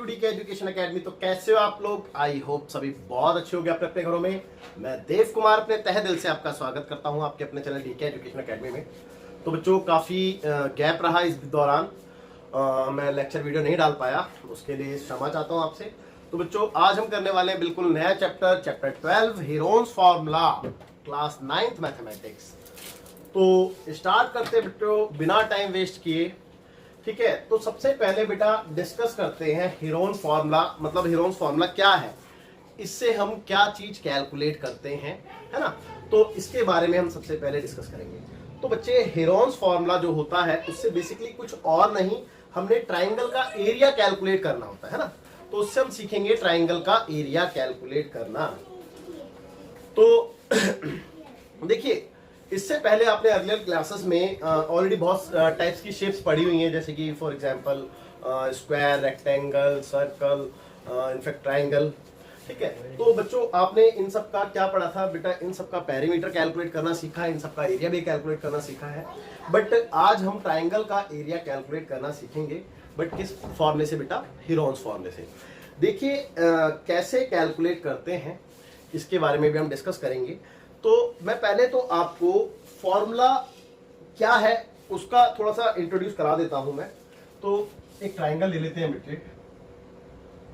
DK education academy. तो कैसे हो आप लोग? आई होप सभी बहुत अच्छे होंगे अपने अपने घरों में। मैं देव कुमार अपने तहे दिल से आपका स्वागत करता हूं आपके अपने चैनल डीके एजुकेशन एकेडमी में। तो बच्चों काफ़ी गैप रहा इस दौरान, मैं लेक्चर वीडियो नहीं डाल पाया, उसके लिए क्षमा चाहता हूं आपसे। तो बच्चों आज हम करने वाले हैं बिल्कुल नया chapter 12 Heron's formula, class 9th mathematics. तो स्टार्ट करते बच्चों बिना टाइम वेस्ट किए, ठीक है। तो सबसे पहले बेटा डिस्कस करते हैं हीरोन्स फॉर्मूला, मतलब हीरोन्स फॉर्मूला क्या है, इससे हम क्या चीज कैलकुलेट करते हैं, है ना। तो इसके बारे में हम सबसे पहले डिस्कस करेंगे। तो बच्चे हीरोन्स फॉर्मूला जो होता है उससे बेसिकली कुछ और नहीं, हमने ट्राइंगल का एरिया कैलकुलेट करना होता है ना। तो उससे हम सीखेंगे ट्राइंगल का एरिया कैलकुलेट करना। तो देखिए, इससे पहले आपने अर्लियर क्लासेस में ऑलरेडी बहुत टाइप्स की शेप्स पढ़ी हुई हैं, जैसे कि for example square, rectangle, circle, in fact triangle, ठीक है। तो बच्चों आपने इन सब का क्या पढ़ा था बेटा? इन सब का पेरीमीटर कैलकुलेट करना सीखा है, इन सब का एरिया भी कैलकुलेट करना सीखा है। बट आज हम ट्राइंगल का एरिया कैलकुलेट करना सीखेंगे, बट किस फॉर्मूले से बेटा? हीरोन्स फॉर्मूले से। देखिए कैसे कैलकुलेट करते हैं इसके बारे में भी हम डिस्कस करेंगे। तो मैं पहले तो आपको फॉर्मूला क्या है उसका थोड़ा सा इंट्रोड्यूस करा देता हूं मैं। तो एक ट्राइंगल ले लेते हैं बेटे,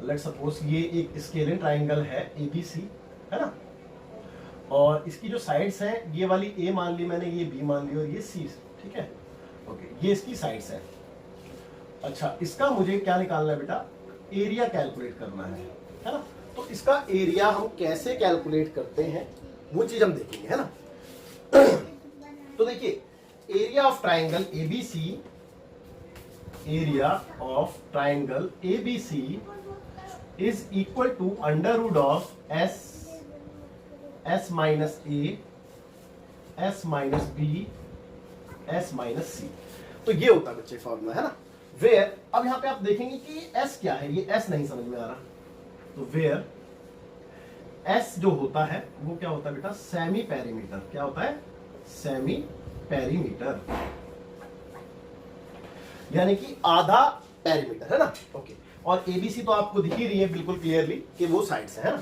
लेट सपोज ये एक स्केलिंग ट्राइंगल है एबीसी, है ना। और इसकी जो साइड्स हैं, ये वाली ए मान ली मैंने, ये बी मान ली और ये सी, ठीक है। ओके, ये इसकी साइड्स है। अच्छा, इसका मुझे क्या निकालना है बेटा? एरिया कैलकुलेट करना है ना। तो इसका एरिया हम कैसे कैलकुलेट करते हैं वो चीज हम देखेंगे, है ना। तो देखिए, area of triangle ABC, area of triangle ABC is equal to under root of S minus A, S minus B, S minus C. तो ये होता है बच्चे फॉर्मूला, है ना। वेयर, अब यहां पे आप देखेंगे कि एस क्या है, ये एस नहीं समझ में आ रहा। तो वेयर एस जो होता है वो क्या होता है बेटा? Semi perimeter. क्या होता है? सेमी पेरीमीटर, यानी कि आधा पेरीमीटर, है ना। ओके, और एबीसी तो आपको दिख ही रही है बिल्कुल क्लियरली कि वो साइड्स है ना।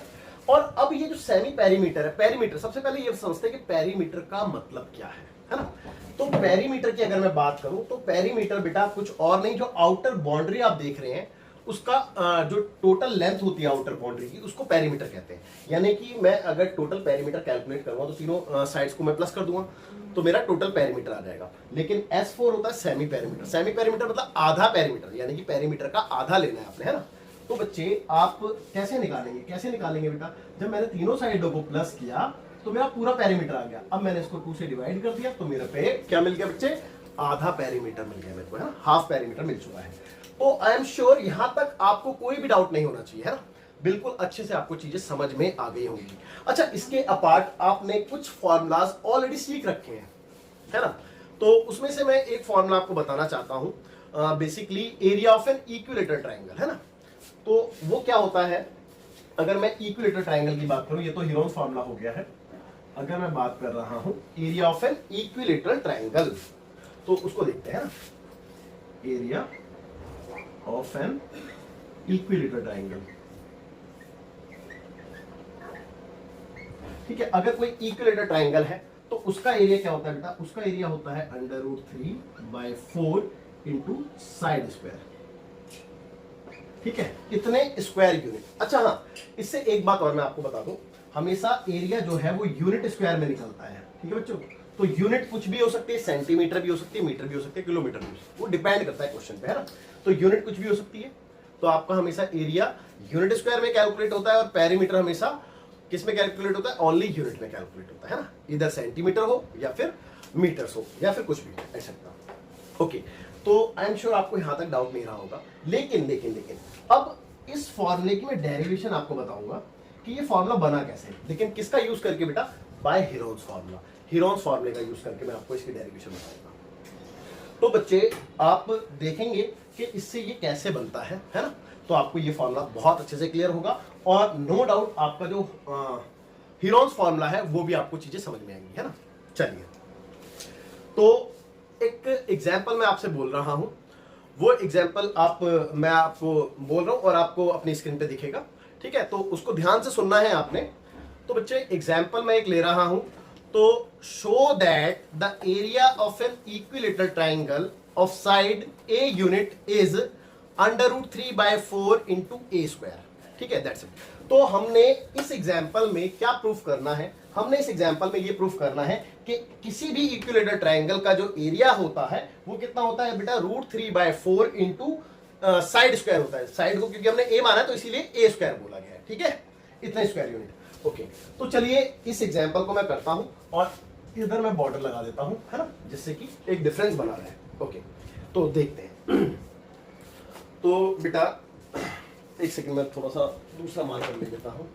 और अब ये जो सेमी पेरीमीटर है, पेरीमीटर सबसे पहले ये समझते हैं कि पेरीमीटर का मतलब क्या है ना। तो पेरीमीटर की अगर मैं बात करूं तो पेरीमीटर बेटा कुछ और नहीं, जो आउटर बाउंड्री आप देख रहे हैं उसका जो टोटल लेंथ होती है आउटर बाउंड्री की, उसको पेरीमीटर कहते हैं। यानी कि मैं अगर टोटल पेरीमीटर कैलकुलेट करूंगा तो तीनों साइड्स को मैं प्लस कर दूंगा तो मेरा टोटल पेरीमीटर आ जाएगा। लेकिन S4 होता है सेमी पेरीमीटर। सेमी पेरीमीटर मतलब आधा पेरीमीटर, यानी कि पेरीमीटर का आधा लेना है आपने, है ना। तो बच्चे आप कैसे निकालेंगे बेटा? जब मैंने तीनों साइडों को प्लस किया तो मेरा पूरा पेरीमीटर आ गया। अब मैंने इसको 2 से डिवाइड कर दिया तो मेरे पे क्या मिल गया बच्चे? आधा पेरीमीटर मिल गया मेरे को, है ना। हाफ पेरीमीटर मिल चुका है। तो आई एम श्योर यहां तक आपको कोई भी डाउट नहीं होना चाहिए, है ना। बिल्कुल अच्छे से आपको चीजें समझ में आ गई होंगी। अच्छा, इसके अपार्ट आपने कुछ फॉर्मूलाज ऑलरेडी सीख रखे हैं, है ना। तो उसमें से मैं एक फॉर्मूला आपको बताना चाहता हूं, basically area of an equilateral triangle, है ना। तो वो क्या होता है? अगर मैं इक्विलेटरल ट्राइंगल की बात करूं, ये तो हीरोन्स फॉर्मूला हो गया है। अगर मैं बात कर रहा हूं area of an equilateral triangle, तो उसको देखते हैं ना। Area of an equilateral triangle, ठीक है। अगर कोई इक्विलेटरल ट्राइंगल है तो उसका एरिया क्या होता है बेटा? उसका एरिया होता है under root 3/4 into side square, ठीक है। इतने स्क्वायर यूनिट। अच्छा हाँ, इससे एक बात और मैं आपको बता दूं, हमेशा एरिया जो है वो यूनिट स्क्वायर में निकलता है, ठीक है बच्चों। तो यूनिट कुछ भी हो सकती है, सेंटीमीटर भी हो सकती है, मीटर भी हो सकती है, किलोमीटर भी हो सकती है, वो डिपेंड करता है क्वेश्चन पे, है ना। तो यूनिट कुछ भी हो सकती है। तो आपका हमेशा एरिया यूनिट स्क्वायर में कैलकुलेट होता है और पेरीमीटर हमेशा किस में कैलकुलेट होता है? ओनली यूनिट में कैलकुलेट होता है ना। इधर सेंटीमीटर हो या फिर मीटर्स हो या फिर कुछ भी ऐसा। ओके, तो आई एम श्योर आपको यहां तक डाउट नहीं रहा होगा। लेकिन अब इस फॉर्मूले की मैं डेरिवेशन आपको बताऊंगा कि ये फॉर्मूला बना कैसे, लेकिन किसका यूज करके बेटा? Bye Heron's formula. हीरोन्स फॉर्मूले का यूज करके मैं आपको इसकी डेरिवेशन बताऊंगा। तो बच्चे आप देखेंगे कि इससे ये कैसे बनता है ना। तो आपको ये फॉर्मूला बहुत अच्छे से क्लियर होगा और नो डाउट आपका जो हीरोन्स फॉर्मूला है वो भी आपको चीजें समझ में आएंगी, है ना। चलिए, तो एक एग्जाम्पल मैं आपसे बोल रहा हूं, वो एग्जाम्पल मैं आपको बोल रहा हूं और आपको अपनी स्क्रीन पे दिखेगा, ठीक है? तो उसको ध्यान से सुनना है आपने। तो बच्चे एग्जाम्पल मैं एक ले रहा हूं, तो show that the area of an equilateral triangle of side a unit is √3/4 into A square, ठीक है? That's it. तो हमने इस एग्जाम्पल में क्या प्रूफ करना है? हमने इस एग्जाम्पल में ये प्रूफ करना है कि किसी भी इक्विलेटरल ट्राइंगल का जो एरिया होता है वो कितना होता है बेटा? √3/4 इंटू साइड स्क्वायर होता है। साइड को क्योंकि हमने ए माना तो इसीलिए ए स्क्वायर बोला गया है, ठीक है? इतने स्क्वायर यूनिट। ओके, तो चलिए इस एग्जाम्पल को मैं करता हूं और इधर मैं बॉर्डर लगा देता हूं, है ना, जिससे कि एक डिफरेंस बना रहे। ओके, तो देखते हैं। तो बेटा एक सेकंड में थोड़ा सा दूसरा मार्कर ले लेता हूं।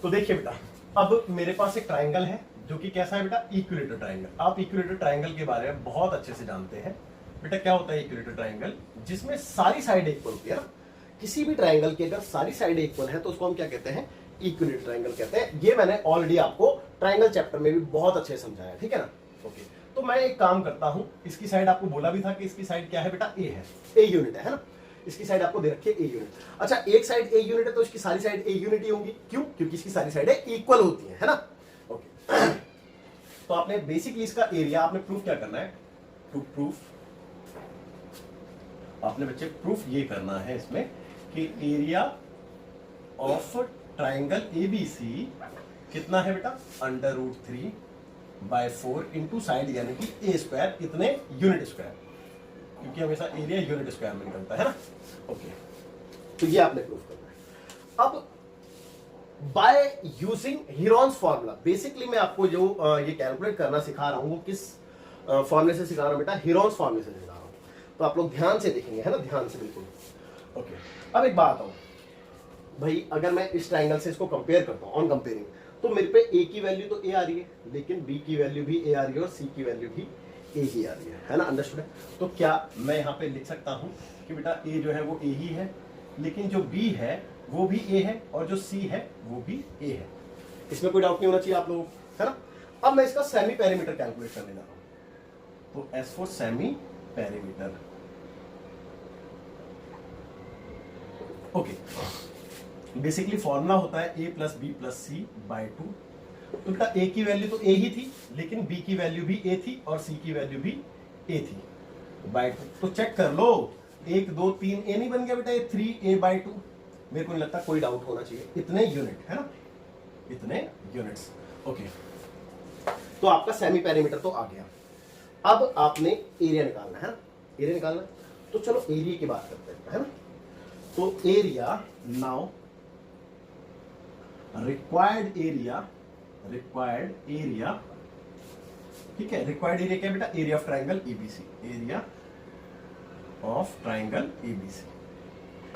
तो देखिए बेटा, अब मेरे पास एक ट्राइंगल है जो कि कैसा है बेटा? Equilateral triangle. आप इक्विलेटरल ट्राइंगल के बारे में बहुत अच्छे से जानते हैं बेटा। क्या होता है इक्विलेटरल ट्राइंगल? जिसमें सारी साइड इक्वल होती है ना। किसी भी ट्राइंगल की अगर सारी साइड इक्वल है तो उसको हम क्या कहते हैं? इक्विलेटरल ट्राइंगल कहते हैं। ये मैंने ऑलरेडी आपको ट्राइंगल चैप्टर में भी बहुत अच्छे से समझाया, ठीक है ना? ओके, तो मैं एक काम करता हूं, इसकी साइड आपको बोला भी था कि इसकी साइड क्या है बेटा? ए है, ए यूनिट है ना। इसकी साइड आपको दे रखी है ए यूनिट। अच्छा, एक साइड ए यूनिट है तो इसकी सारी साइड ए यूनिट ही होंगी। क्यों? क्योंकि इसकी सारी साइडें इक्वल होती है ना। ओके, तो आपने बेसिकली इसका एरिया आपने प्रूफ क्या करना है? टू प्रूफ आपने बच्चे प्रूफ ये करना है इसमें कि एरिया ऑफ ट्राइंगल एबीसी कितना है बेटा? √3/4 इंटू साइड यानी कि ए स्क्वायर, इतने यूनिट स्क्वायर, क्योंकि हमेशा एरिया यूनिट स्क्वायर में निकलता है ना। ओके, तो ये आपने प्रूफ करना है। अब by using Heron's formula, basically मैं आपको जो ये कैलकुलेट करना सिखा रहा हूं वो किस फॉर्मूले से सिखा रहा हूं बेटा? हीरोन्स फॉर्मूले से सिखा रहा हूं। तो आप लोग ध्यान से देखेंगे, है ना, ध्यान से बिल्कुल। ओके, अब एक बात बताऊं भाई, अगर मैं इस ट्राइंगल से इसको कंपेयर करता हूं, ऑन कंपेयरिंग, तो मेरे पे ए की वैल्यू तो ए आ रही है, लेकिन बी की वैल्यू भी ए आ रही है और सी की वैल्यू भी ए ही आ रही है ना। अंडरस्टूड है? तो क्या मैं यहाँ पे लिख सकता हूँ कि बेटा ए जो है वो ए ही है, लेकिन जो बी है वो भी ए है और जो सी है वो भी ए है। इसमें कोई डाउट नहीं होना चाहिए आप लोगों को, है ना? अब मैं इसका सेमी पैरामीटर कैलकुलेट करने जा रहा हूं। तो S for semi parameter. Okay, basically formula होता है ए plus b plus c by 2। तो बेटा ए की वैल्यू तो ए ही थी, लेकिन बी की वैल्यू भी ए थी और सी की वैल्यू भी ए थी, बाय 2। तो चेक कर लो, 1 2 3 ए नहीं बन गया बेटा? ये 3a/2। मेरे को नहीं लगता कोई डाउट होना चाहिए। इतने यूनिट है ना, इतने यूनिट्स। ओके, तो आपका सेमी पैरामीटर तो आ गया। अब आपने एरिया निकालना है ना, एरिया निकालना। तो चलो एरिया की बात करते हैं, है ना। तो एरिया नाउ रिक्वायर्ड एरिया ठीक है। रिक्वायर्ड एरिया क्या बेटा? Area of triangle ABC, area of triangle ABC,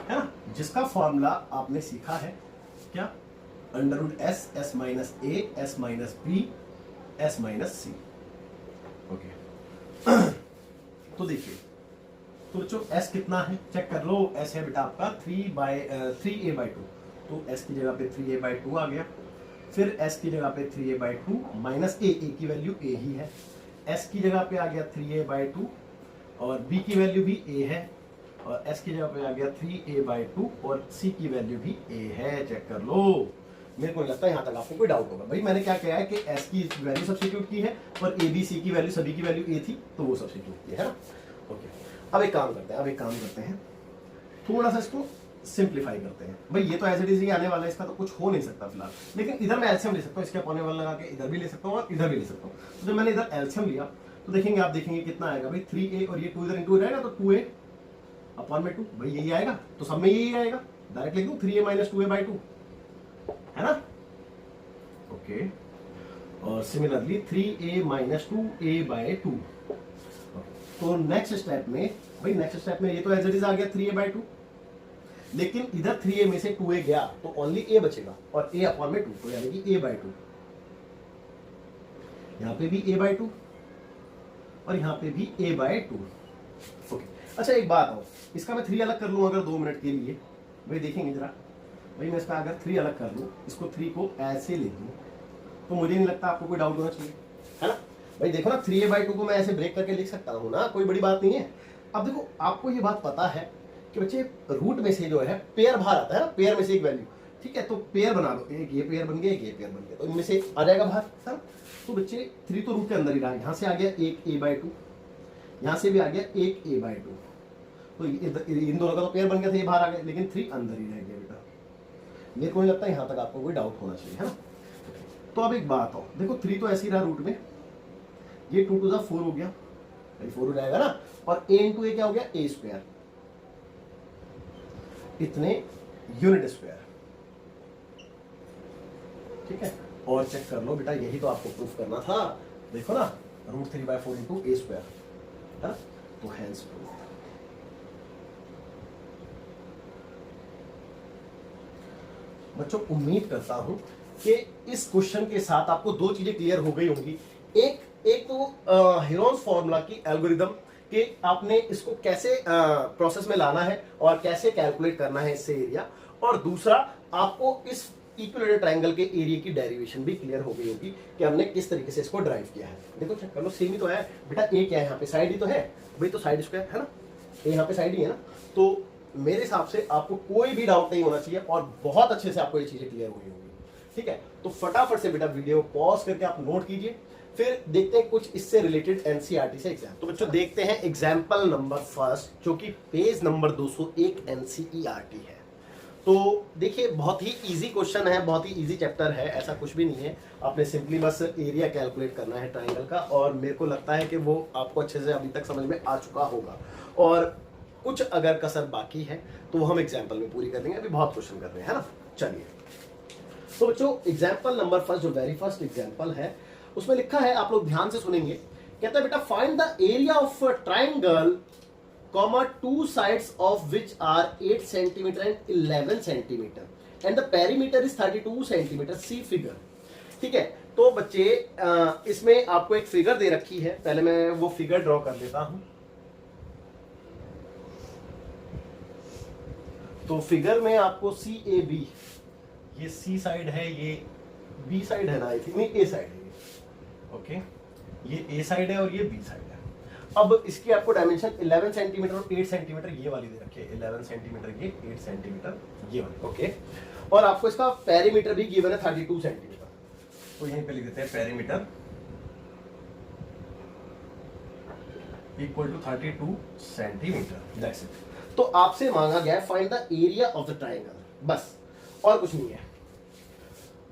है ना, जिसका फॉर्मूला आपने सीखा है क्या? √S S minus A S minus B S minus C. Okay, तो देखिए, तो बच्चों S कितना है चेक कर लो। S है बेटा आपका 3a/2। तो S की जगह पे 3a/2 आ गया। फिर S की जगह पे 3a/2 माइनस ए की वैल्यू ए ही है। S की जगह पे आ गया 3a/2 और B की वैल्यू भी a है, और S की जगह पे आ गया 3a/2 और C की वैल्यू भी a है। चेक कर लो। मेरे को नहीं लगता यहाँ तक आपको कोई डाउट होगा। भाई मैंने क्या किया है कि S की वैल्यू सब्स्टिट्यूट की है और A B C की वैल्यू, सभी की वैल्यू a थी तो वो सब्स्टिट्यूट की है ना। ओके, अब एक काम करते हैं, थोड़ा सा इसको सिंप्लीफाई करते हैं। भाई ये तो एज इट इज ही आने वाला है, इसका तो कुछ हो नहीं सकता फिलहाल, लेकिन इधर मैं एलसीएम ले सकता हूँ, इसके अपॉन वन लगा के इधर भी ले सकता हूँ और इधर भी ले सकता हूँ। तो जब मैंने इधर एलसीएम लिया तो देखेंगे, आप देखेंगे कितना आएगा भाई 3a और ये 2 इधर इंटू रहेगा तो 2a अपॉन में 2, भाई यही आएगा। तो सब में यही आएगा, डायरेक्ट लिख दूं 3a माइनस 2a/2, है ना। ओके, और सिमिलरली 3a माइनस 2a/2। तो नेक्स्ट स्टेप में ये तो एज इट इज आ गया 3a/2, लेकिन इधर 3a में से 2a गया तो ओनली a बचेगा और a अपॉन में 2, तो यानी कि a/2। यहां पे भी a/2 और यहां पे भी a/2। ओके, अच्छा एक बात हो, इसका मैं 3 अलग कर लूं अगर 2 मिनट के लिए, भाई देखेंगे जरा। भाई मैं इसका अगर 3 अलग कर लूं, इसको 3 को ऐसे लिख दूं, तो मुझे नहीं लगता आपको कोई डाउट होना चाहिए, है ना। भाई देखो ना, 3a/2 को मैं ऐसे ब्रेक करके लिख सकता हूँ ना, कोई बड़ी बात नहीं है। अब देखो आपको ये बात पता है कि बच्चे रूट में से जो है पेयर बाहर आता है ना, पेयर में से एक वैल्यू, ठीक है, तो पेयर बना लो, एक ये पेयर बन गया, एक ये पेयर बन गया, तो इनमें से आ जाएगा बाहर सर। तो बच्चे 3 तो रूट के अंदर ही रहा, यहाँ से आ गया एक a/2, यहाँ से भी आ गया एक a/2, तो इन दोनों का तो पेयर बन गया था, ये बाहर आ गया, लेकिन 3 अंदर ही रह गया बेटा। मेरे को नहीं लगता यहाँ तक आपको कोई डाउट होना चाहिए, है ना। तो अब एक बात हो, देखो 3 तो ऐसे ही रहा रूट में, ये 2 to the 4 हो गया, 4 हो जाएगा ना, और a into a क्या हो गया, a², इतने यूनिट स्क्वायर, ठीक है। और चेक कर लो बेटा, यही तो आपको प्रूफ करना था, देखो ना, √3/4 into a², है ना, तो हैंस प्रूफ। बच्चों उम्मीद करता हूं कि इस क्वेश्चन के साथ आपको 2 चीजें क्लियर हो गई होंगी। एक तो हेरोन्स फॉर्मूला की एल्गोरिदम कि आपने इसको कैसे प्रोसेस में लाना है और कैसे कैलकुलेट करना है इससे एरिया, और दूसरा आपको इस इक्विलेटरल ट्रायंगल के एरिया की डेरिवेशन भी क्लियर हो गई होगी कि हमने किस तरीके से इसको ड्राइव किया है। देखो चेक कर लो, सेम ही तो है बेटा, ए क्या है यहाँ पे, साइड ही तो है भाई, तो साइड स्क्वायर है ना, ए यहाँ पे साइड ही है ना, तो मेरे हिसाब से आपको कोई भी डाउट नहीं होना चाहिए और बहुत अच्छे से आपको ये चीजें क्लियर हुई होंगी, ठीक है। तो फटाफट से बेटा वीडियो पॉज करके आप नोट कीजिए, फिर देखते हैं कुछ इससे रिलेटेड एनसीईआरटी से एग्जाम। तो बच्चों देखते हैं एग्जाम्पल नंबर फर्स्ट, जो कि पेज नंबर 201 एनसीईआरटी है। तो देखिए बहुत ही इजी क्वेश्चन है, बहुत ही इजी चैप्टर है, ऐसा कुछ भी नहीं है, आपने सिंपली बस एरिया कैलकुलेट करना है ट्राइंगल का, और मेरे को लगता है कि वो आपको अच्छे से अभी तक समझ में आ चुका होगा, और कुछ अगर कसर बाकी है तो वो हम एग्जाम्पल में पूरी कर देंगे, अभी बहुत क्वेश्चन कर रहे हैं, है ना। चलिए तो बच्चों एग्जाम्पल नंबर फर्स्ट, जो वेरी फर्स्ट एग्जाम्पल है, उसमें लिखा है, आप लोग ध्यान से सुनेंगे, कहता है बेटा find the area of triangle comma 2 sides of which are 8 centimeter and 11 centimeter and the perimeter is 32 centimeter, see figure, ठीक है। तो बच्चे इसमें आपको एक फिगर दे रखी है, पहले मैं वो फिगर ड्रॉ कर देता हूं। तो फिगर में आपको CAB, ये C साइड है, ये B साइड है ना, आई थिंक नहीं A साइड है, ओके, ये A साइड है और ये B साइड है। अब इसकी आपको डायमेंशन 11 सेंटीमीटर और 8 सेंटीमीटर ये वाली दे रखी है, 11 सेंटीमीटर ये, 8 सेंटीमीटर ये वाली, ओके। और आपको इसका पेरीमीटर भी गिवन है 32 सेंटीमीटर, तो यहीं पे लिख देते हैं perimeter equal to 32 centimetre, that's it. तो आपसे मांगा गया है find the area of the triangle, बस और कुछ नहीं है।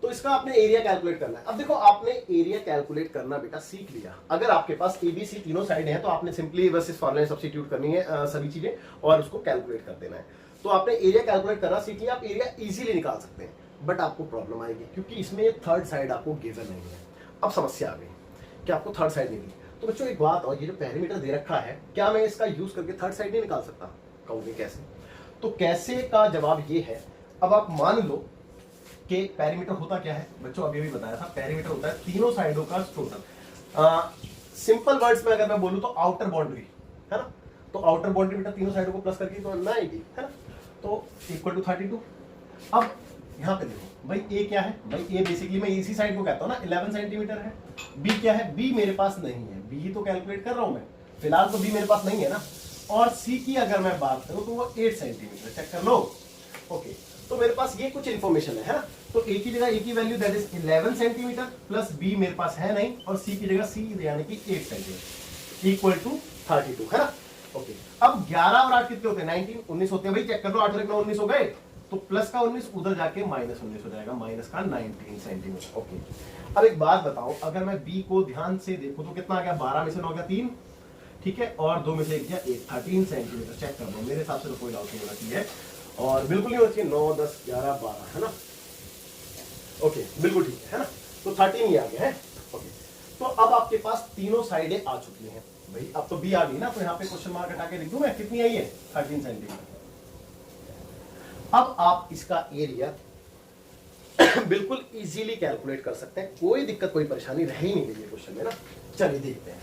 तो इसका आपने एरिया कैलकुलेट करना है। अब देखो आपने एरिया कैलकुलेट करना बेटा सीख लिया, अगर आपके पास ABC तीनों साइड है तो आपने सिंपली बस इस फॉर्मूले में सब्स्टिट्यूट करनी है सभी चीजें और उसको कैलकुलेट कर देना है। तो आपने एरिया कैलकुलेट करना सीख लिया, आप एरिया इजीली निकाल सकते हैं, बट आपको प्रॉब्लम आएगी क्योंकि इसमें थर्ड साइड आपको गिवन नहीं है। अब समस्या आ गई कि आपको थर्ड साइड नहीं दी। तो बच्चों एक बात, और ये जो पेरीमीटर दे रखा है, क्या मैं इसका यूज करके थर्ड साइड नहीं निकाल सकता? कहूंगे कैसे? तो कैसे का जवाब ये है, अब आप मान लो कि पेरीमीटर होता क्या है बच्चों, अभी भी बताया था, पेरीमीटर होता है तीनों साइडों का टोटल। सिंपल वर्ड्स में अगर मैं बोलूं तो आउटर बाउंड्री, है ना, तो आउटर बाउंड्री बेटा तीनों साइडों को प्लस करके तो ना आएगी, है ना, तो इक्वल टू 32। अब यहाँ पे देखो भाई ए क्या है, भाई ए बेसिकली मैं इसी साइड को कहता हूँ ना, 11 सेंटीमीटर है। बी क्या है, बी मेरे पास नहीं है, बी तो कैलकुलेट कर रहा हूं मैं, फिलहाल तो बी मेरे पास नहीं है ना। और सी की अगर मैं बात करूं तो वो 8 सेंटीमीटर, चेक कर लो, ओके। तो मेरे पास ये कुछ इन्फॉर्मेशन है ना, तो ए की जगह ए की value that is 11 centimetre plus b मेरे पास है नहीं, और सी की जगह सी यानी कि 8 सेंटीमीटर इक्वल टू 32, है ना, ओके। अब 11 और 8 कितने होते हैं? 19, 19 होते हैं भाई, चेक कर लो, 8 और 9 19 हो गए, तो प्लस का 19 उधर जाके माइनस 19 हो जाएगा, माइनस का 19 सेंटीमीटर, ओके। अब एक बात बताओ, अगर मैं बी को ध्यान से देखूं तो कितना आ गया, 12 में से 9 गया 3, ठीक है, और 2 में से 1 गया 1, 13 सेंटीमीटर, चेक कर लो, मेरे हिसाब से तो कोई डाउट नहीं होना चाहिए, और बिल्कुल नहीं होना चाहिए, 9 10 11 12, है ना, ओके, बिल्कुल ठीक है ना, तो 13 ही आ गया है, ओके। तो अब आपके पास तीनों साइडें आ चुकी हैं भाई, अब तो बी आ गई ना, तो यहाँ पे क्वेश्चन मार्क हटा के लिख दूं मैं, कितनी आई है, 13 सेंटीमीटर। अब आप इसका एरिया बिल्कुल इजीली कैलकुलेट कर सकते हैं, कोई दिक्कत कोई परेशानी रह ही नहीं रही है क्वेश्चन में ना। चलिए देखते हैं।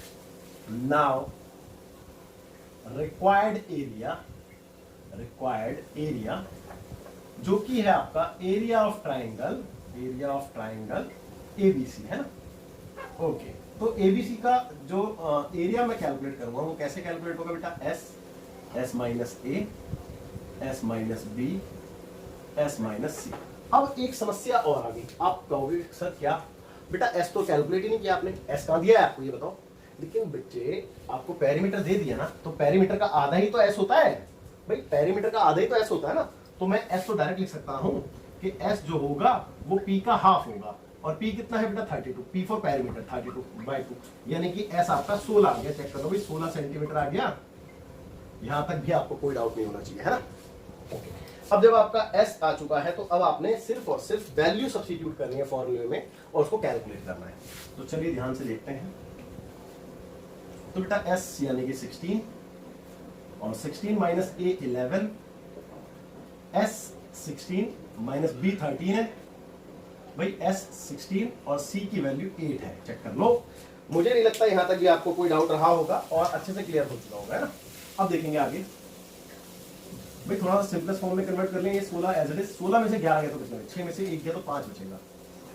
नाउ रिक्वायर्ड एरिया जो कि है आपका एरिया ऑफ ट्राइंगल ABC, है ना, ओके। तो ABC का जो एरिया मैं कैलकुलेट करूंगा वो कैसे कैलकुलेट होगा बेटा, S S minus A, S minus B, S minus C. अब एक समस्या और आ गई, आप कहोगे सर क्या बेटा एस तो कैलकुलेट ही नहीं किया आपने, एस कहां दिया है आपको ये बताओ। लेकिन बच्चे आपको पेरीमीटर दे दिया ना, तो पेरीमीटर का आधा ही तो एस होता है भाई, पेरीमीटर का आधा ही तो एस होता है ना। तो मैं एस तो डायरेक्ट लिख सकता हूं कि एस जो होगा वो पी का हाफ होगा, और पी कितना है बेटा 32, पी फॉर पेरीमीटर 32/2, यानी कि एस आपका 16 आ गया। चेक करो भाई 16 सेंटीमीटर आ गया। यहां तक भी आपको कोई डाउट नहीं होना चाहिए, है ना। ओके, अब जब आपका एस आ चुका है तो अब आपने सिर्फ और सिर्फ वैल्यू सब्स्टिट्यूट करनी है फॉर्मूले में और उसको कैलकुलेट करना है। तो चलिए ध्यान से देखते हैं। तो बेटा एस यानी कि 16 और 16 माइनस ए 11, एस 16 माइनस बी 13 है भाई, एस 16 और सी की वैल्यू 8 है। चेक कर लो, मुझे नहीं लगता यहां तक भी आपको कोई डाउट रहा होगा और अच्छे से क्लियर हो चुका होगा, है ना। अब देखेंगे आगे भाई, थोड़ा सा सिंपलेस्ट फॉर्म में कन्वर्ट कर लेंगे। 16 एज इट इज, 16 में से 11 गया तो कितना, 6 में से 1 गया तो 5 बचेगा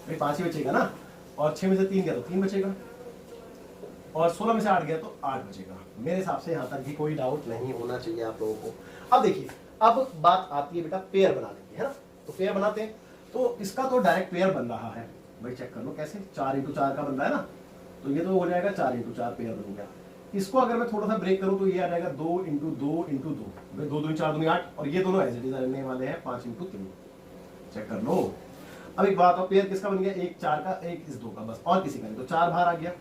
भाई, 5 ही बचेगा ना, और 6 में से 3 गया तो 3 बचेगा, और 16 में से 8 गया तो 8 बचेगा। मेरे हिसाब से यहां तक भी कोई डाउट नहीं होना चाहिए आप लोगों को। अब देखिए, अब बात आती है बेटा पेयर बनाने की, है ना। तो पेयर बनाते हैं, तो इसका तो डायरेक्ट पेयर बन रहा है भाई, चेक कर लो कैसे, 4x4 का बन रहा है ना, तो ये तो हो जाएगा 4x4 पेयर बन गया। इसको अगर मैं थोड़ा सा ब्रेक करूं तो ये आ जाएगा 2x2 × 2, 2 2 4 2 8, और ये दोनों एज इट इज आने वाले हैं 5x3। चेक कर लो। अब एक बात, और पेयर किसका बन गया, एक 4 का, एक इस 2 का, बस और किसी का नहीं। तो 4 बाहर आ गया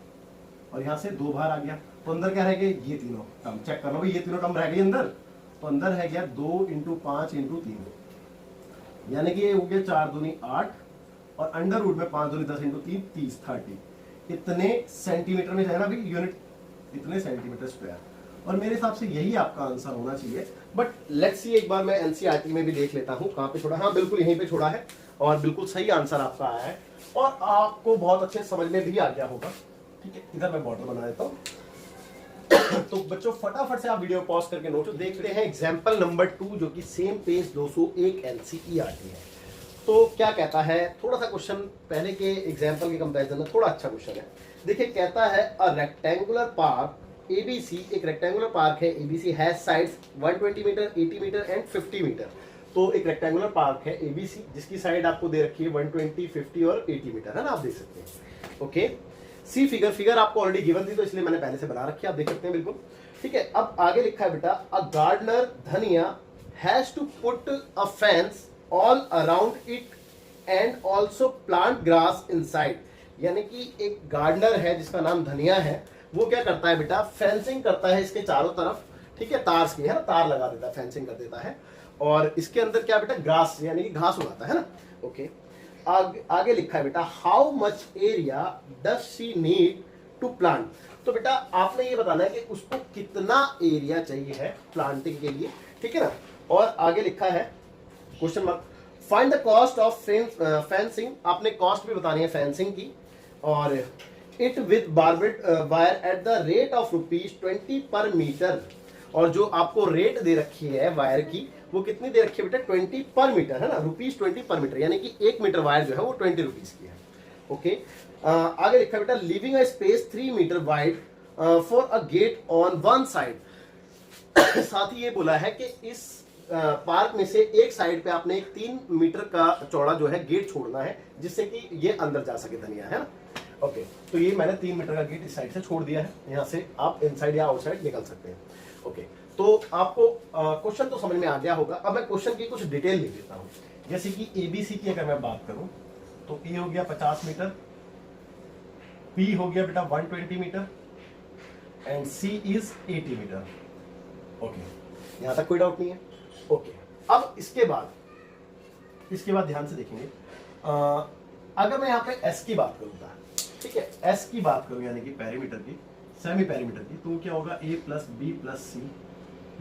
और यहाँ से 2 बाहर आ गया, तो अंदर क्या रह गए, ये तीनों टर्म। चेक कर लो भाई, ये तीनों टर्म रह गई अंदर, तो अंदर है गया 2 × 5 × 3, यानी कि ये हो गया 4 दूनी 8, और अंडर रूट में 5 दूनी 10 × 3 30 30, इतने सेंटीमीटर में जाएगा भाई यूनिट, इतने सेंटीमीटर स्क्वायर। और मेरे हिसाब से यही आपका आंसर होना चाहिए। बट लेट्स सी, एक बार मैं एनसीईआरटी में भी देख लेता हूं कहां पे छोड़ा। हाँ बिल्कुल यहीं पे छोड़ा है, और बिल्कुल सही आंसर आपका आया है, और आपको बहुत अच्छे समझ में भी आ गया होगा। ठीक है, इधर मैं बॉर्डर बना देता हूँ। तो बच्चों फटाफट से आप वीडियो पॉज करके नोट देखते हैं एग्जाम्पल नंबर 2, जो कि सेम पेज 201 एनसीईआरटी है। तो क्या कहता है, थोड़ा सा क्वेश्चन पहले के एग्जाम्पल के कंपैरिजन में थोड़ा अच्छा क्वेश्चन है। देखिए कहता है अ रेक्टेंगुलर पार्क एबीसी, एक रेक्टेंगुलर पार्क है A B C, has sides 120 metre, 80 metre and 50 metre. तो एक रेक्टेंगुलर पार्क है एबीसी जिसकी साइड आपको दे रखी है 120, 50 और 80 मीटर, है ना, आप देख सकते हैं। ओके, सी फिगर आपको ऑलरेडी गिवन थी तो इसलिए मैंने पहले से बना रखी है, आप देख सकते हैं बिल्कुल। ठीक है, अब आगे लिखा है बेटा a gardener Dhania has to put a fence all around it and also plant grass inside. यानी कि एक गार्डनर है जिसका नाम धनिया है, वो क्या करता है बेटा, फेंसिंग करता है इसके चारों तरफ। ठीक है, तार की, है ना, तार लगा देता है, फेंसिंग कर देता है, और इसके अंदर क्या बेटा, ग्रास यानी कि घास उगाता है ना। ओके, आगे लिखा है बेटा how much area does she need to plant. तो बेटा आपने ये बताना है कि उसको कितना एरिया चाहिए है प्लांटिंग के लिए, ठीक है ना। और आगे लिखा है question mark, find the cost of fencing. आपने कॉस्ट भी बतानी है फेंसिंग की, और it with barbed wire at the rate of ₹20 पर मीटर। और जो आपको रेट दे रखी है वायर की, वो कितनी दे रखी है बेटा, 20 पर मीटर, है ना, ₹20 पर मीटर, यानी कि 1 मीटर वायर जो है वो 20 रुपीज की है। ओके, आगे लिखा है बेटा living a space 3 metre wide for a gate on one side. साथ ही ये बोला है कि इस पार्क में से एक साइड पे आपने एक 3 मीटर का चौड़ा जो है गेट छोड़ना है, जिससे कि ये अंदर जा सके धनिया, है ना। ओके, तो ये मैंने 3 मीटर का गेट इस साइड से छोड़ दिया है, यहाँ से आप इनसाइड या आउटसाइड निकल सकते हैं। ओके, तो आपको क्वेश्चन तो समझ में आ गया होगा। अब मैं क्वेश्चन की कुछ डिटेल लिख देता हूँ। जैसे कि एबीसी की अगर मैं बात करूं तो ए हो गया 50 मीटर, बी हो गया बेटा 120 metre and c is 80 metre. Okay, यहां तक कोई डाउट नहीं है। ओके, अब इसके बाद ध्यान से देखेंगे, अगर मैं यहाँ पे एस की बात करूंगा, ठीक है, एस की बात करूं यानी कि पेरीमीटर की, सेमी पेरीमीटर की, तो क्या होगा a plus b plus c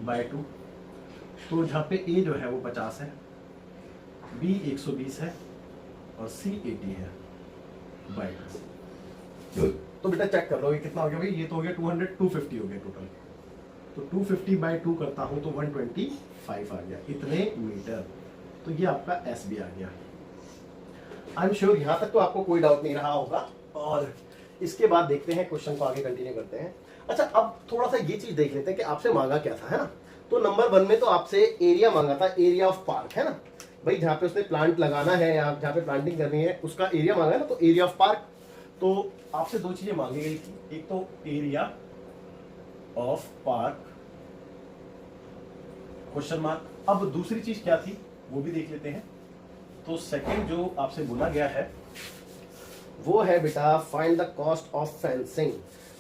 by 2। तो जहां पे a जो है वो 50 है, b 120 है और c 80 है बाय 2। तो बेटा चेक कर लो ये कितना हो गया भाई, ये तो हो गया 250 हो गया टोटल। तो 250 बाय 2 करता हूं तो 125 आ गया, इतने मीटर। तो ये आपका s भी आ गया। आई एम श्योर यहां तक तो आपको कोई डाउट नहीं रहा होगा। और इसके बाद देखते हैं क्वेश्चन को आगे कंटिन्यू करते हैं। अच्छा, अब थोड़ा सा ये चीज देख लेते हैं कि आपसे मांगा क्या था, है ना। तो नंबर 1 में तो आपसे एरिया मांगा था, एरिया ऑफ पार्क, है ना भाई, जहाँ पे उसने प्लांट लगाना है या जहाँ पे प्लांटिंग करनी है उसका एरिया मांगा है ना, तो एरिया ऑफ पार्क। तो आपसे दो चीजें मांगी गई थी, एक तो area of park question mark. अब दूसरी चीज क्या थी वो भी देख लेते हैं। तो सेकंड जो आपसे बोला गया है वो है बेटा find the cost of fencing.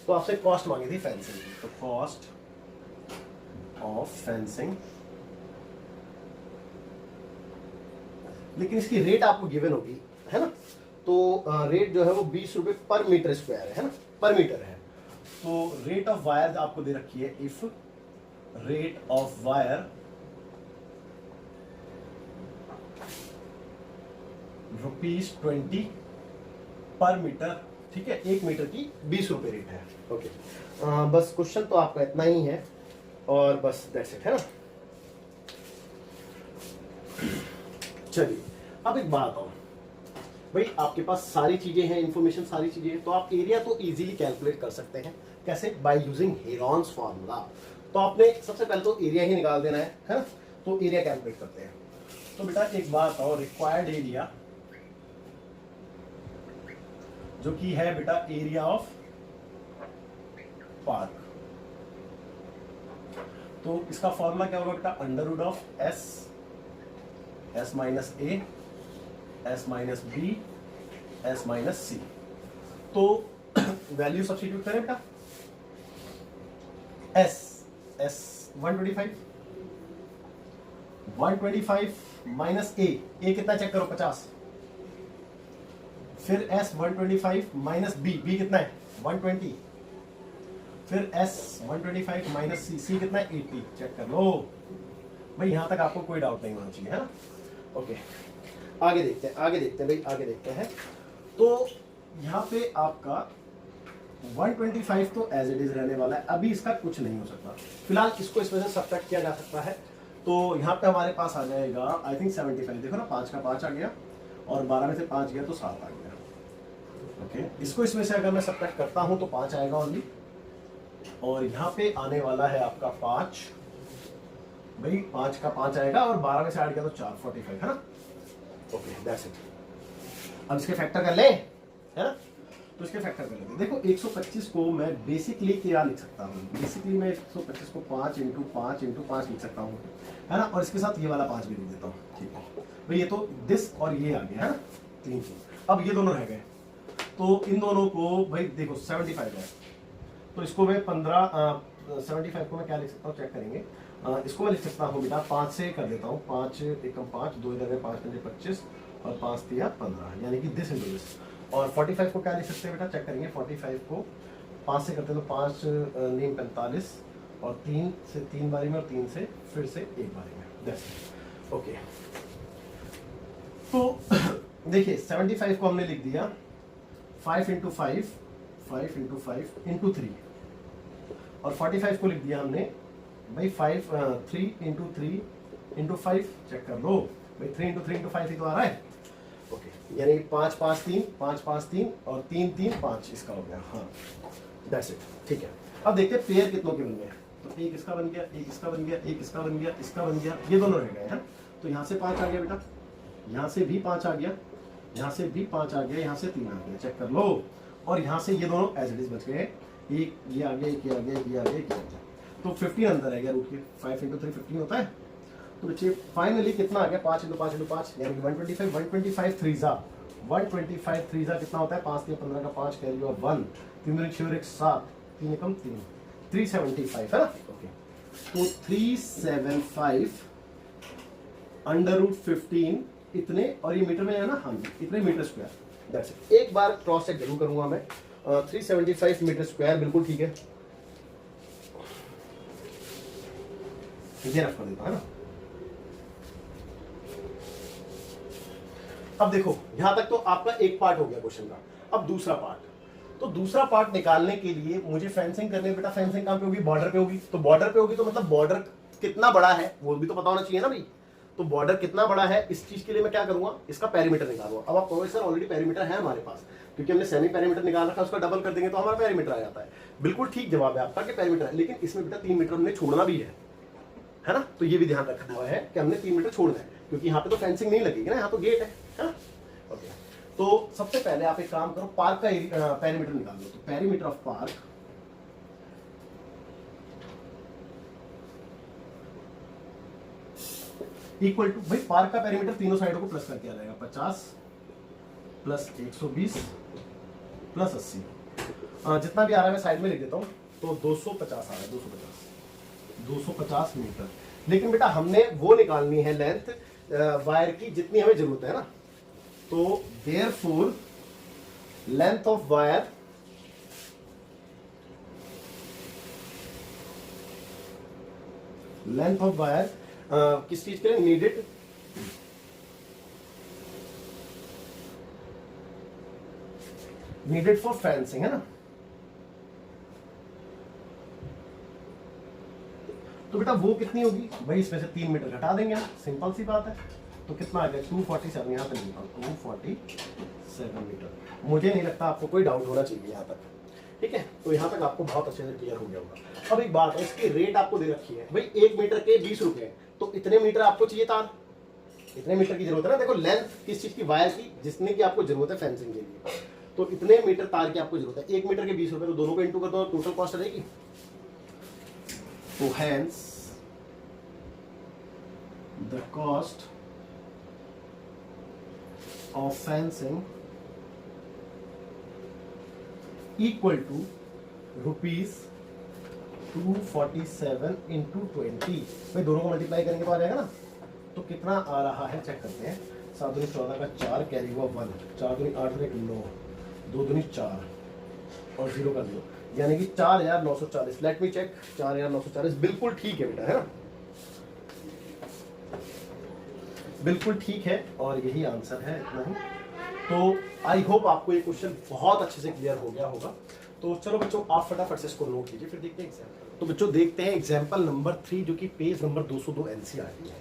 तो आपसे कॉस्ट मांगी थी फेंसिंग की, तो कॉस्ट ऑफ फेंसिंग, लेकिन इसकी रेट आपको गिवन होगी, है ना। तो रेट जो है वो 20 रुपए पर मीटर स्क्वायर है ना, पर मीटर है। तो रेट ऑफ वायर आपको दे रखी है, इफ रेट ऑफ वायर ₹20 पर मीटर, ठीक है, 1 मीटर की 20 रुपए रेट है। ओके, बस क्वेश्चन तो आपका इतना ही है और बस दैट्स इट, है ना। चलिए अब एक बात और भाई, आपके पास सारी चीजें हैं, इंफॉर्मेशन सारी चीजें हैं, तो आप एरिया तो इजीली कैलकुलेट कर सकते हैं। कैसे? By using Heron's formula. तो आपने सबसे पहले तो एरिया ही निकाल देना है ना। तो एरिया कैलकुलेट करते हैं। तो बेटा एक बात और, रिक्वायर्ड एरिया जो कि है बेटा एरिया ऑफ पार्क, तो इसका फॉर्मूला क्या होगा बेटा, under root of S minus A, S minus B, S minus C. तो वैल्यू सब्स्टिट्यूट करें बेटा, एस 125 माइनस ए कितना चेक करो 50, फिर एस 125 माइनस बी कितना है 120, फिर एस 125 माइनस सी कितना है 80, चेक कर लो भाई। यहां तक आपको कोई डाउट नहीं होना चाहिए, है ना। ओके, आगे देखते हैं भाई, आगे देखते हैं। तो यहाँ पे आपका 125 तो एज इट इज रहने वाला है, अभी इसका कुछ नहीं हो सकता फिलहाल, इसको इसमें से सब्ट्रैक्ट किया जा सकता है। तो यहाँ पे हमारे पास आ जाएगा आई थिंक 75, देखो ना 5 का 5 आ गया और 12 में से 5 गया तो 7 आ गया। ओके, इसको इसमें से अगर मैं सब्ट्रैक्ट करता हूँ तो 5 आएगा ओनली, और यहाँ पे आने वाला है आपका 5 भाई, 5 का 5 आएगा और 12 में से 8 गया तो 4, 45, है ना। Okay, that's it. अब इसके फैक्टर कर ले, है ना। तो इसके फैक्टर कर लेंगे। देखो 125 को मैं बेसिकली क्या लिख सकता हूँ, बेसिकली मैं 125 को 5 इंटू 5 इंटू 5 लिख सकता हूँ, है ना। और इसके साथ ये वाला 5 भी लिख देता हूँ, ठीक है भाई। ये तो दिस और ये आ गया, है ना, 3 चीज। अब ये दोनों रह गए, तो इन दोनों को भाई देखो 75 है, तो इसको मैं 75 को मैं क्या लिख सकता हूँ, चेक करेंगे। इसको मैं लिख सकता हूँ बेटा 5 से कर देता हूँ, 5 एकम 5, 2 इधर 5 5 25 और 5 3 15, यानी कि दिस इंटू दिस। और 45 को क्या लिख सकते हैं बेटा, चेक करेंगे। 45 को 5 से करते हैं तो 5 नीम 45 और 3 से 3 बारी में और 3 से फिर से 1 बारी में, दैट्स ओके। तो देखिए 75 को हमने लिख दिया 5 इंटू 5 इंटू 3, और 45 को लिख दिया हमने भाई 3 इंटू 3 इंटू 5, चेक कर लो भाई, 3 इंटू 3 इंटू 5 ही तो आ रहा है। ओके, यानी 5 5 3 5 5 3 और 3 3 5 इसका हो गया, हाँ दैट्स इट, ठीक है। अब देखते हैं पेयर कितनों के बन गए। तो एक इसका बन गया, एक इसका बन गया, एक इसका बन गया, इसका बन गया, ये दोनों रह गए हैं। तो यहाँ से 5 आ गया बेटा, यहाँ से भी 5 आ गया, यहाँ से भी 5 आ गया, यहाँ से 3 आ गया, चेक कर लो। और यहाँ से ये दोनों एज इट इज बच गए, एक ये आ गया, एक ये आ गया, एक ये आ गया, एक ये आ गया। तो 15 अंदर रह गया रूट के, 5 इंटू 3 15 होता है। तो बच्चे फाइनली कितना आ गया, 5 इंटू 5 इंटू 5 यानी कि 125 125 3 125 3 कितना होता है, 5 3 15 का 5 कैरी और 1 3 2 6 और 1 7 3 एकम 3 375, है ना। ओके, तो 375 अंडर रूट 15 इतने, और ये मीटर में है ना, हाँ जी इतने मीटर स्क्वायर, दैट्स इट। एक बार क्रॉस चेक जरूर करूंगा मैं, 375 मीटर स्क्वायर बिल्कुल ठीक है, ये रख कर देता है ना। अब देखो यहां तक तो आपका एक पार्ट हो गया क्वेश्चन का। अब दूसरा पार्ट, तो दूसरा पार्ट निकालने के लिए मुझे फेंसिंग करनी है बेटा। फेंसिंग कहां पे होगी, बॉर्डर पे होगी। तो बॉर्डर पे होगी तो मतलब बॉर्डर कितना बड़ा है वो भी तो पता होना चाहिए ना भाई। तो बॉर्डर कितना बड़ा है, इस चीज के लिए मैं क्या करूंगा, इसका पेरीमीटर निकालूंगा। अब आप कहोगे सर ऑलरेडी पेरीमीटर है हमारे पास, क्योंकि हमने सेमी पेरीमीटर निकाल रखा है, उसका डबल कर देंगे तो हमारा पेरीमीटर आ जाता है। बिल्कुल ठीक जवाब है आपका कि पेरीमीटर है, लेकिन इसमें बेटा 3 मीटर हमने छोड़ना भी है है ना। तो ये भी ध्यान रखना हुआ है कि हमने 3 मीटर छोड़ना है, क्योंकि यहाँ पे तो फेंसिंग नहीं लगेगी ना, यहाँ तो गेट है ना। ओके, तो सबसे पहले आप एक काम करो, पार्क का पेरीमीटर निकाल लो। तो perimeter of park equal to, भाई पार्क का पेरीमीटर तीनों साइडों को प्लस करके आ जाएगा, 50 प्लस 120 प्लस 80, जितना भी आ रहा है मैं साइड में लिख देता हूँ। तो 250 आ रहा है, 250 मीटर। लेकिन बेटा हमने वो निकालनी है लेंथ वायर की जितनी हमें जरूरत है ना। तो देयरफॉर लेंथ ऑफ वायर किस चीज के लिए नीडेड फॉर फेंसिंग, है ना। तो बेटा वो कितनी होगी भाई, इसमें से 3 मीटर घटा देंगे, सिंपल सी बात है। तो कितना आ गया 247, यहाँ पे लिखा 247 मीटर। मुझे नहीं लगता आपको कोई डाउट होना चाहिए यहाँ तक, ठीक है। तो यहाँ तक आपको बहुत अच्छे से क्लियर हो गया होगा। अब एक बात है, इसकी रेट आपको दे रखी है भाई 1 मीटर के 20 रुपए। तो इतने मीटर आपको चाहिए तार, इतने मीटर की जरूरत है ना। देखो लेंथ किस चीज की, वायर की, जिसने की आपको जरूरत है फेंसिंग के लिए। तो इतने मीटर तार की आपको जरूरत है, 1 मीटर के 20 रुपए। तो दोनों को इंटू कर दो, टोटल कॉस्ट आ जाएगी। तो hence the cost of fencing equal to rupees 247 into 20। भाई दोनों को मल्टीप्लाई करेंगे तो आ जाएगा ना। तो कितना आ रहा है चेक करते हैं। 7 दूनी 14 का 4 कैरी हुआ 1, 4 दूनी 8 1 9, 2 दूनी 4 और 0 का 0, यानी कि 4940। लेट मी चेक, 4940 बिल्कुल ठीक है बेटा, है ना, बिल्कुल ठीक है। और यही आंसर है, इतना ही। तो आई होप आपको ये क्वेश्चन बहुत अच्छे से क्लियर हो गया होगा। तो चलो बच्चों आप फटाफट से इसको नोट कीजिए, फिर देखते हैं एग्जाम्पल। तो बच्चों देखते हैं एग्जाम्पल नंबर 3, जो कि पेज नंबर 202 एनसीईआरटी है।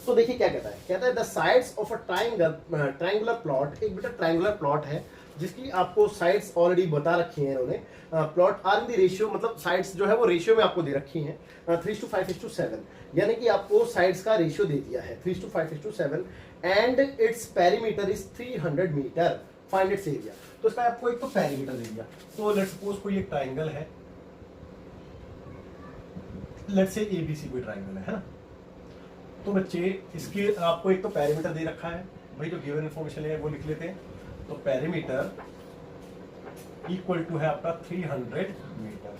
तो देखिए क्या कहता है, कहता है the sides of a triangular plot. एक बेटा ट्रायंगुलर प्लॉट है जिसकी आपको साइड्स ऑलरेडी बता रखी हैं इन्होंने। Plots are in the ratio, मतलब साइड्स जो है वो रेशियो में आपको दे रखी हैं 3:5:7, यानी कि आपको साइड्स का रेशियो दे दिया है 3:5:7 and its perimeter is 300 metre. Find its area. तो इसका आपको एक तो पेरीमीटर दे दिया। तो लेट्स सपोज कोई एक ट्रायंगल है, लेट्स से एबीसी कोई ट्रायंगल है ना। तो बच्चे इसके आपको एक तो पेरीमीटर दे रखा है, भाई जो गिवन इन्फॉर्मेशन है वो लिख लेते हैं। तो पेरीमीटर इक्वल टू है आपका 300 मीटर,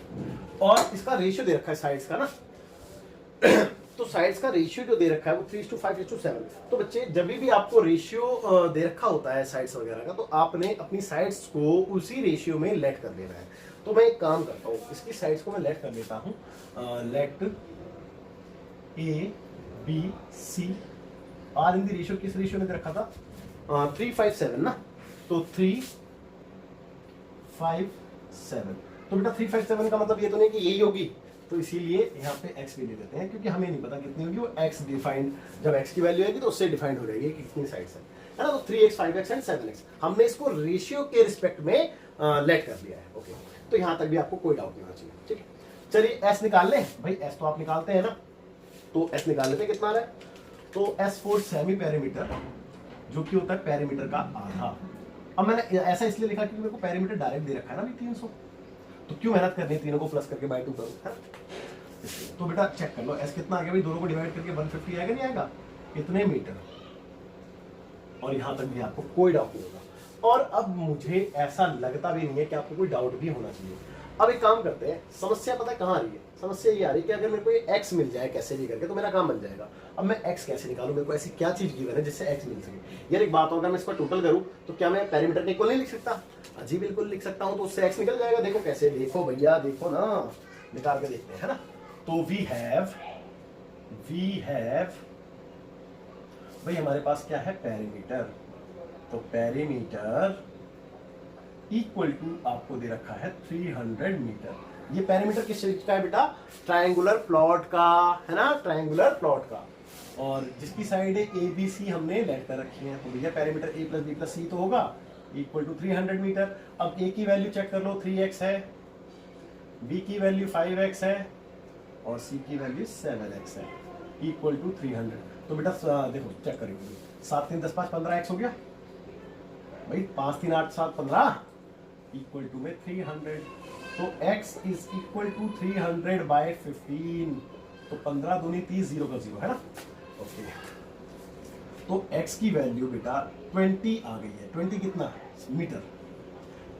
और इसका रेशियो दे रखा है साइड्स का ना। तो साइड्स का रेशियो जो दे रखा है वो 3:5:7। तो बच्चे जब भी आपको रेशियो दे रखा होता है साइड्स वगैरह का, तो आपने अपनी साइड्स को उसी रेशियो में लेट कर लेना है। तो मैं एक काम करता हूँ, इसकी साइड्स को मैं लेट कर लेता हूँ। Let a b c are in the ratio, किस रेशियो में दे रखा था 3:5:7 ना। तो 3:5:7। तो बेटा 3:5:7 का मतलब ये तो नहीं कि यही होगी, तो इसीलिए यहाँ पे x भी ले देते हैं, क्योंकि हमें नहीं पता कितनी होगी। वो x डिफाइंड, जब x की वैल्यू आएगी तो उससे डिफाइंड हो जाएगी कि कितनी साइड्स है ना। तो 3x 5x एंड 7x हमने इसको रेशियो के रिस्पेक्ट में लेट कर लिया है। ओके, तो यहाँ तक भी आपको कोई डाउट नहीं होना चाहिए, ठीक है। चलिए s निकाल लें भाई, s तो आप निकालते हैं ना। तो s निकालने पे कितना आ रहा है, तो s फॉर सेमी पेरीमीटर, जो कि होता है पेरीमीटर का आधा। अब मैंने ऐसा इसलिए लिखा क्योंकि मेरे को पेरीमीटर डायरेक्ट दे रखा है ना भी 300, तो क्यों मेहनत करनी है, तीनों को प्लस करके बाय 2 करूं, है। तो बेटा चेक कर लो s कितना आ गया भाई, दोनों को डिवाइड करके 150 आएगा नहीं आएगा, इतने मीटर। और यहां तक भी आपको कोई डाउट नहीं होगा। और अब मुझे ऐसा लगता भी नहीं है कि आपको कोई डाउट भी होना चाहिए। अब एक काम करते हैं, समस्या पता है कहाँ आ रही है, समस्या ये आ रही है कि अगर मेरे को ये x मिल जाए कैसे भी करके तो मेरा काम बन जाएगा। अब मैं x कैसे निकालूं, मेरे को ऐसी क्या चीज गिवन है जिससे x मिल सके। यार एक बात होगा, मैं इसका टोटल करूं तो क्या मैं पेरीमीटर के इक्वल नहीं लिख सकता? जी बिल्कुल लिख सकता हूं, तो उससे x निकल जाएगा। देखो कैसे, देखो भैया देखो ना, निकाल के देखते हैं, है ना। तो वी हैव भाई हमारे पास क्या है, पेरीमीटर। तो पेरीमीटर इक्वल टू आपको दे रखा है 300 मीटर। ये पेरीमीटर किस चीज का है बेटा, ट्रायंगुलर प्लॉट का, है ना, ट्रायंगुलर प्लॉट का। और जिसकी साइड है ए बी सी हमने लेट कर रखी है, तो भैया पेरीमीटर ए प्लस बी प्लस सी तो होगा इक्वल टू 300 मीटर। अब ए की वैल्यू चेक कर लो 3x है, बी की वैल्यू 5x है, और सी की वैल्यू 7x है, इक्वल टू 300। तो बेटा देखो चेक करेंगे, 7 3 10 5 15x हो गया भाई, 5 3 8 7 15 इक्वल टू में 300। तो x is equal to 300 by 15। तो 15 दूनी 30, 0 का 0 है ना। ओके, तो x की वैल्यू बेटा 20 आ गई है। 20 कितना मीटर।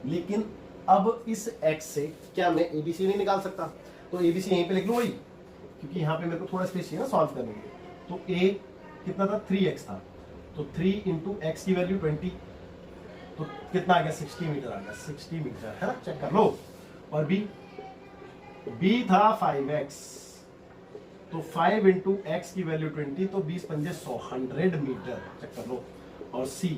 लेकिन अब इस x से क्या मैं ABC नहीं निकाल सकता? तो ABC यहीं पे लिख लूं वही, क्योंकि यहाँ पे मेरे को थोड़ा स्पेस चाहिए ना सॉल्व करने के लिए। तो a कितना था? 3x था। तो 3 इंटू एक्स की वैल्यू 20, तो कितना आ गया? 60 मीटर आ गया। 60 मीटर है ना, चेक कर लो। और b था 5x, तो 5 इंटू एक्स की वैल्यू 20, तो 20 पंजे 100, 100 मीटर, चेक कर लो। और c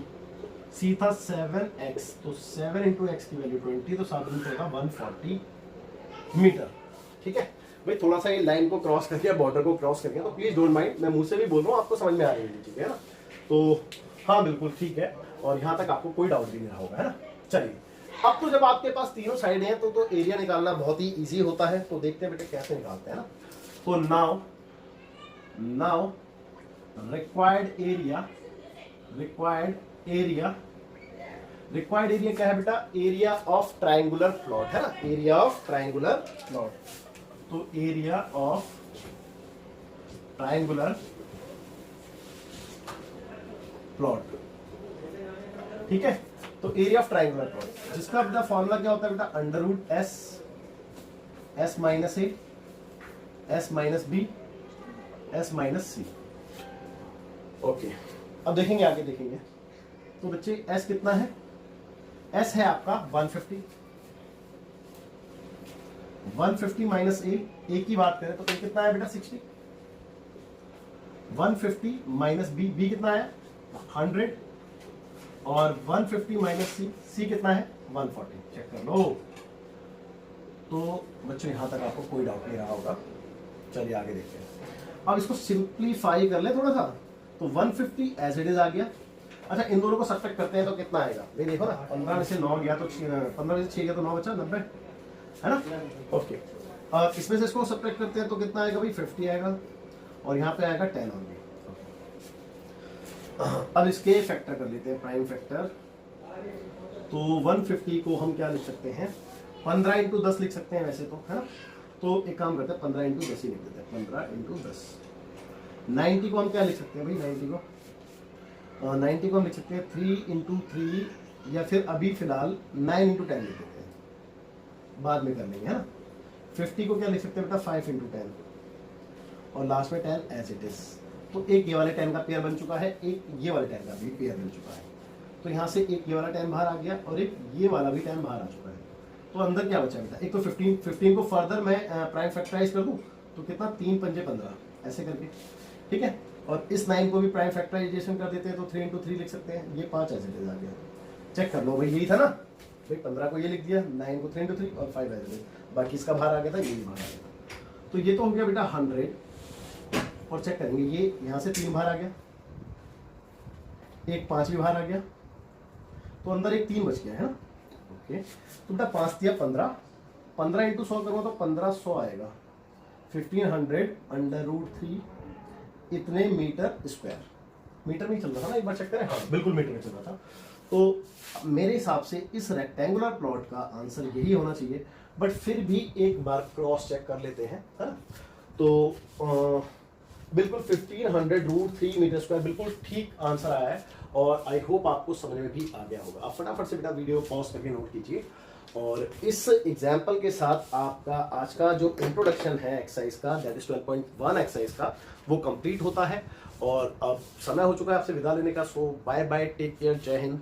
था 7x, तो 7 इंटू एक्स की वैल्यू 20, तो 7 में पड़ेगा 140 मीटर। ठीक है भाई, थोड़ा सा ये लाइन को क्रॉस करके, बॉर्डर को क्रॉस करके, तो प्लीज डोंट माइंड, मैं मुंह से भी बोल रहा हूँ, आपको समझ में आ रही है चीजें, है ना। तो हाँ बिल्कुल ठीक है, और यहाँ तक आपको कोई डाउट भी नहीं रहा होगा, है ना। चलिए, अब तो जब आपके पास तीनों साइड हैं तो एरिया निकालना बहुत ही इजी होता है। तो देखते हैं बेटे कैसे निकालते हैं ना। तो नाउ रिक्वायर्ड एरिया क्या है बेटा? एरिया ऑफ ट्रायंगुलर प्लॉट, है ना, एरिया ऑफ ट्रायंगुलर प्लॉट। तो एरिया ऑफ ट्रायंगुलर प्लॉट, ठीक है। तो एरिया ऑफ ट्रायंगुलर प्लॉट, जिसका बेटा फॉर्मूला क्या होता है बेटा? Under root S minus A, S minus B, S minus C. Okay, अब देखेंगे, आगे देखेंगे। तो बच्चे एस कितना है? एस है आपका 150 माइनस ए की बात करें तो ए कितना है बेटा? 60। 150 माइनस बी कितना है? 100। और 150 माइनस सी कितना है? 140। चेक कर लो। तो बच्चों यहां तक आपको कोई डाउट नहीं रहा होगा। चलिए आगे देखते हैं। अब इसको सिंप्लीफाई कर ले थोड़ा सा। तो 150 एज इट इज आ गया। अच्छा, इन दोनों को सब्ट्रैक्ट करते हैं तो कितना आएगा? ये देखो ना, 15 में से 9 गया तो 15 में से 6 गया तो 9 बचा, 90, है ना। ओके, और इसमें से इसको सब्ट्रैक्ट करते हैं तो कितना आएगा भाई? 50 आएगा, और यहाँ पे आएगा 10 ओनली। अब इसके फैक्टर कर लेते हैं, प्राइम फैक्टर। तो 150 को हम क्या लिख सकते हैं? 15 इंटू 10 लिख सकते हैं वैसे तो, है ना। तो एक काम करते हैं, 15 इंटू 10 ही लिख देते हैं। 15 इंटू 10। 90 को हम क्या लिख सकते हैं भाई? 90 को हम लिख सकते हैं 3 इंटू 3, या फिर अभी फिलहाल 9 इंटू 10 लिख देते हैं, बाद में कर लेंगे, है ना। 50 को क्या लिख सकते हैं बेटा? 5 इंटू 10, और लास्ट में 10 एज इट इज। तो एक ये वाले 10 का पेयर बन चुका है, एक ये वाले 10 का भी पेयर बन चुका है। तो यहाँ से एक ये वाला 10 बाहर आ गया, और एक ये वाला भी 10 बाहर आ चुका है। तो अंदर क्या बचा बेटा? एक तो 15 को फर्दर मैं प्राइम फैक्टराइज कर दूँ तो कितना? 3 पंजे 15, ऐसे करके, ठीक है। और इस 9 को भी प्राइम फैक्टराइजेशन कर देते हैं, तो 3 इंटू 3 लिख सकते हैं। ये 5 एज इट इज आ गया। चेक कर लो भाई, यही था ना भाई। 15 को ये लिख दिया, 9 को 3 इंटू 3, और 5 एज इट इज। बाकी इसका बाहर आ गया था, ये भी बाहर आ गया। तो ये तो हो गया बेटा 100। और चेक करेंगे, ये यहाँ से 3 बाहर आ गया, एक 5 भी बाहर आ गया, तो अंदर एक 3 बच गया, है ना। ओके, तो बेटा 5 दिया 15, 15 इंटू 100 करूँगा तो 1500 आएगा। 1500 अंडर रूट 3 इतने मीटर स्क्वायर। मीटर में ही चल रहा था ना, एक बार चेक करें। हाँ बिल्कुल मीटर में चल रहा था। तो मेरे हिसाब से इस रेक्टेंगुलर प्लॉट का आंसर यही होना चाहिए, बट फिर भी एक बार क्रॉस चेक कर लेते हैं, है ना। तो बिल्कुल 1500 रूट 3 मीटर स्क्वायर बिल्कुल ठीक आंसर आया है, और आई होप आपको समझ में भी आ गया होगा। आप फटाफट से बेटा वीडियो पॉज करके नोट कीजिए, और इस एग्जाम्पल के साथ आपका आज का जो इंट्रोडक्शन है एक्सरसाइज का, दैट इज 12.1 एक्सरसाइज का, वो कंप्लीट होता है। और अब समय हो चुका है आपसे विदा लेने का। सो बाय बाय, टेक केयर, जय हिंद।